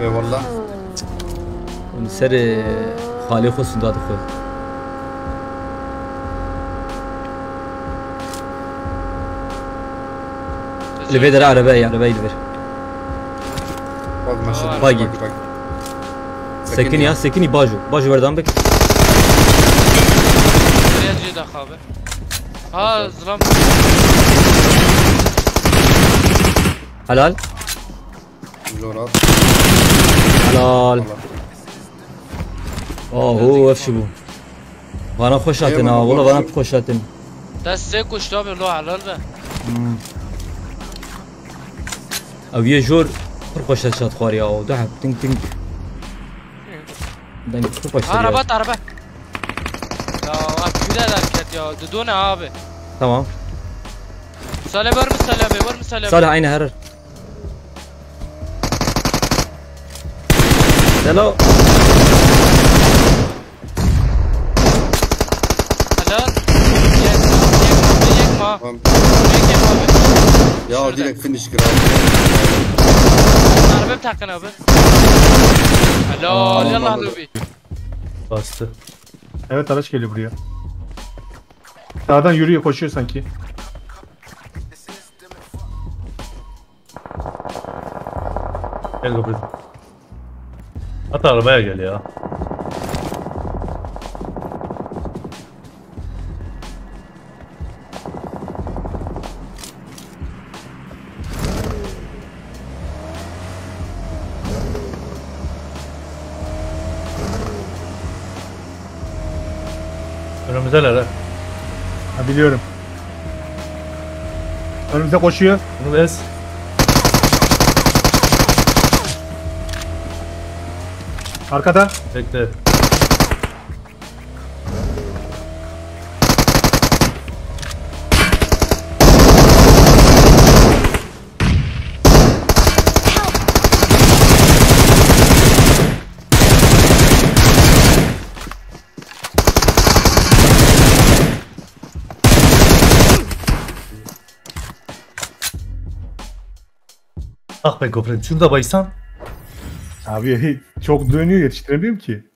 Eyvallah. سر خالی خود سنداد خود اللي بيدر عربية يدبر باقي سكني يا سكني باجو بردان بك يجي دخابه ها ظلم حلال زورات حلال هو افشبو وانا خوشاتنا والله وانا خوشاتنا دسته کشتا به لو حلال به او یه جور پر خوشت شاد خواری او ده تینگ تینگ دنگ پر خوشت عربه یا اکیده درکت یا دونه آبه تمام ساله ور مساله صالح عين هرر سلام Ya direkt finish kral. Arabam takın abi. Helal yallah lobi. Bastı. Evet araç geliyor buraya. Sağdan yürüyor koşuyor sanki. Gel kapıyı. Hatta arabaya gel ya. Önümüzdeler ha. Ha biliyorum. Önümüze koşuyor. Bunu ez. Arkada. Bekle. Ah be gofret, şunu da baysan. Abi çok dönüyor yetiştiremiyorum ki.